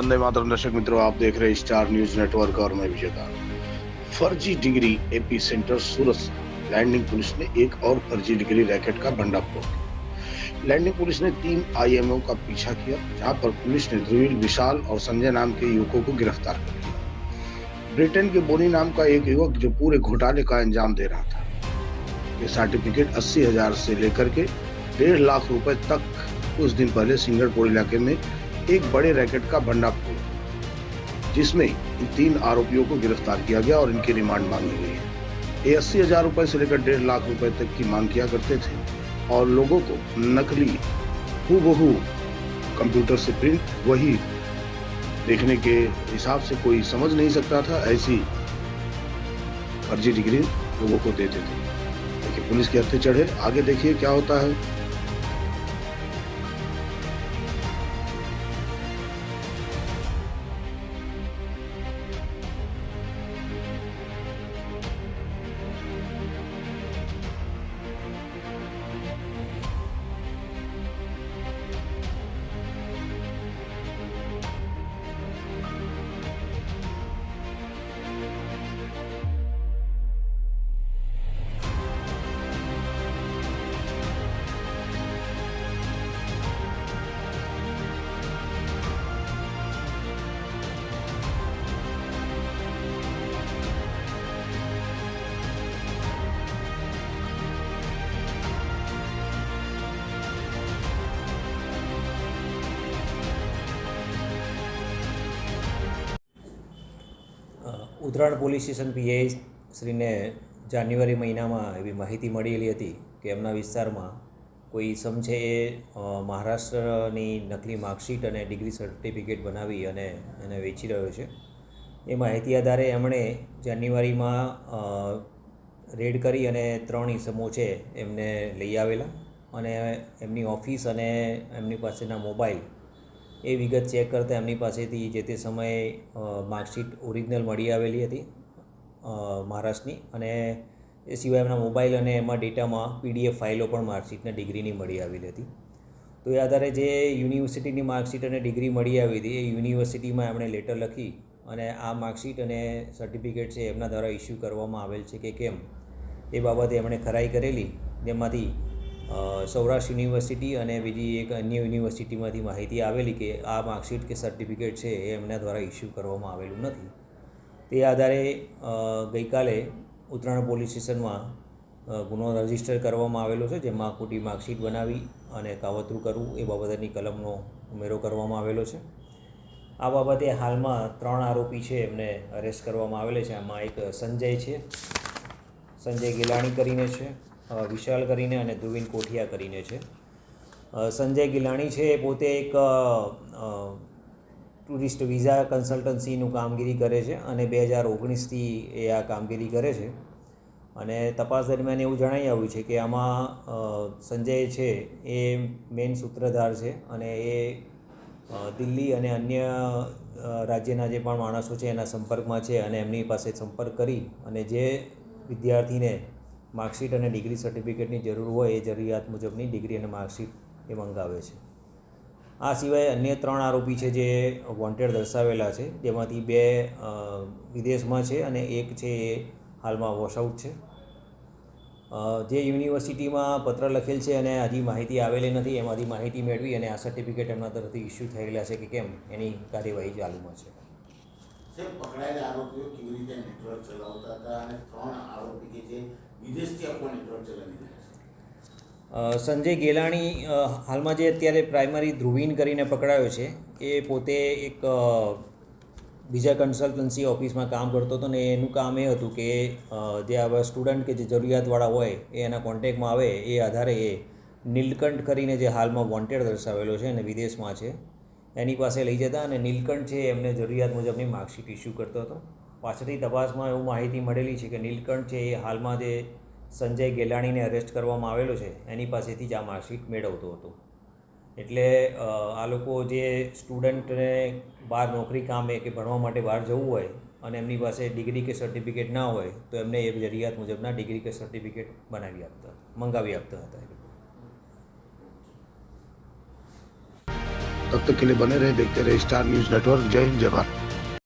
वंदे मातरम। दर्शक मित्रों, आप देख रहे हैं स्टार न्यूज नेटवर्क और मैं विजयदार। फर्जी डिग्री एपी सेंटर सूरत से लैंडिंग पुलिस ने एक और फर्जी डिग्री रैकेट का भंडाफोड़ किया। लैंडिंग पुलिस ने 3 आईएमओ का पीछा किया, जहां पर पुलिस ने ध्रुवील, विशाल और संजय नाम के युवकों को गिरफ्तार कर लिया। ब्रिटेन के बोनी नाम का एक युवक जो पूरे घोटाले का अंजाम दे रहा था, ये सर्टिफिकेट 80,000 से लेकर के 1.5 लाख रुपए तक कुछ दिन पहले सिंगरपुर इलाके में एक बड़े रैकेट का भंडाफोड़, जिसमें इन 3 आरोपियों को गिरफ्तार किया गया और इनकी रिमांड मांगी गई है। ये 80,000 रुपए से लेकर 1.5 लाख रुपए तक की मांग किया करते थे और लोगों को नकली हूबहू कंप्यूटर से प्रिंट वही देखने के हिसाब से कोई समझ नहीं सकता था, ऐसी फर्जी डिग्री लोगों को देते थे। देखिए पुलिस के हत्थे चढ़े, आगे देखिए क्या होता है। ઉત્તરાયણ પોલીસ સ્ટેશન પીઆઈ શ્રીને જાન્યુઆરી મહિનામાં એવી માહિતી મળેલી હતી કે એમના વિસ્તારમાં કોઈ ઇસમ છે એ મહારાષ્ટ્રની નકલી માર્કશીટ અને ડિગ્રી સર્ટિફિકેટ બનાવી અને એને વેચી રહ્યો છે। એ માહિતી આધારે એમણે જાન્યુઆરીમાં રેડ કરી અને 3 ઇસમો છે એમને લઈ આવેલા અને એમની ઓફિસ અને એમની પાસેના મોબાઈલ એ વિગત ચેક કરતાં એમની પાસેથી જે તે સમયે માર્કશીટ ઓરિજિનલ મળી આવેલી હતી મહારાષ્ટ્રની, અને એ સિવાય એમના મોબાઈલ અને એમાં ડેટામાં PDF ફાઇલો પણ માર્કશીટના ડિગ્રીની મળી આવેલી હતી। તો એ આધારે જે યુનિવર્સિટીની માર્કશીટ અને ડિગ્રી મળી આવી હતી એ યુનિવર્સિટીમાં એમણે લેટર લખી અને આ માર્કશીટ અને સર્ટિફિકેટ છે એમના દ્વારા ઇસ્યુ કરવામાં આવેલ છે કે કેમ એ બાબતે એમણે ખરાઈ કરેલી, જેમાંથી સૌરાષ્ટ્ર યુનિવર્સિટી અને બીજી એક અન્ય યુનિવર્સિટીમાંથી માહિતી આવેલી કે આ માર્કશીટ કે સર્ટિફિકેટ છે એ એમના દ્વારા ઇસ્યુ કરવામાં આવેલું નથી। તે આધારે ગઈકાલે ઉત્તરાયણ પોલીસ સ્ટેશનમાં ગુનો રજીસ્ટર કરવામાં આવેલો છે, જેમાં ખોટી માર્કશીટ બનાવી અને કાવતરું કરવું એ બાબતની કલમનો ઉમેરો કરવામાં આવેલો છે। આ બાબતે હાલમાં 3 આરોપી છે એમને અરેસ્ટ કરવામાં આવેલા છે। આમાં એક સંજય છે, સંજય ગિલાણી કરીને છે, વિશાલ કરીને અને ધ્રુવીન કોઠિયા કરીને છે। સંજય ગિલાણી છે એ પોતે એક ટુરિસ્ટ વિઝા કન્સલ્ટન્સીનું કામગીરી કરે છે અને 2019થી એ આ કામગીરી કરે છે। અને તપાસ દરમિયાન એવું જણાઈ આવ્યું છે કે આમાં સંજય છે એ મેઇન સૂત્રધાર છે અને એ દિલ્હી અને અન્ય રાજ્યના જે પણ માણસો છે એના સંપર્કમાં છે અને એમની પાસે સંપર્ક કરી અને જે વિદ્યાર્થીને માર્કશીટ અને ડિગ્રી સર્ટિફિકેટની જરૂર હોય એ જરૂરિયાત મુજબની ડિગ્રી અને માર્કશીટ એ મંગાવે છે। આ સિવાય અન્ય 3 આરોપી છે જે વોન્ટેડ દર્શાવેલા છે, જેમાંથી 2 વિદેશમાં છે અને એક છે એ હાલમાં વોશઆઉટ છે। જે યુનિવર્સિટીમાં પત્ર લખેલ છે અને હજી માહિતી આવેલી નથી, એમાંથી માહિતી મેળવી અને આ સર્ટિફિકેટ એમના તરફથી ઇસ્યુ થયેલા છે કે કેમ એની કાર્યવાહી ચાલુમાં છે। પકડાયેલા આરોપીઓ કેવી રીતે નેટવર્ક ચલાવતા હતા અને 3 આરોપી કે જે વિદેશથી આખો નેટવર્ક ચલાવી રહ્યા છે? સંજય ગેલાણી હાલમાં જે અત્યારે પ્રાઇમરી ધ્રુવીન કરીને પકડાયો છે એ પોતે એક બીજા કન્સલ્ટન્સી ઓફિસમાં કામ કરતો હતો ને એનું કામ એ હતું કે જે આવા સ્ટુડન્ટ કે જે જરૂરિયાતવાળા હોય એ એના કોન્ટેક્ટમાં આવે એ આધારે એ નીલકંઠ કરીને જે હાલમાં વોન્ટેડ દર્શાવેલો છે અને વિદેશમાં છે એની પાસે લઈ જતા અને નીલકંઠ છે એમને જરૂરિયાત મુજબની માર્કશીટ ઇસ્યુ કરતો હતો। પાછળથી તપાસમાં એવું માહિતી મળેલી છે કે નીલકંઠ છે એ હાલમાં જે સંજય ગેલાણીને અરેસ્ટ કરવામાં આવેલો છે એની પાસેથી જ આ માર્કશીટ મેળવતો હતો। એટલે આ લોકો જે સ્ટુડન્ટને બહાર નોકરી કામે કે ભણવા માટે બહાર જવું હોય અને એમની પાસે ડિગ્રી કે સર્ટિફિકેટ ના હોય તો એમને એ જરૂરિયાત મુજબના ડિગ્રી કે સર્ટિફિકેટ મંગાવી આપતા હતા। तब तक के लिए बने रहे, देखते रहे स्टार न्यूज नेटवर्क। जय हिंद, जय भारत।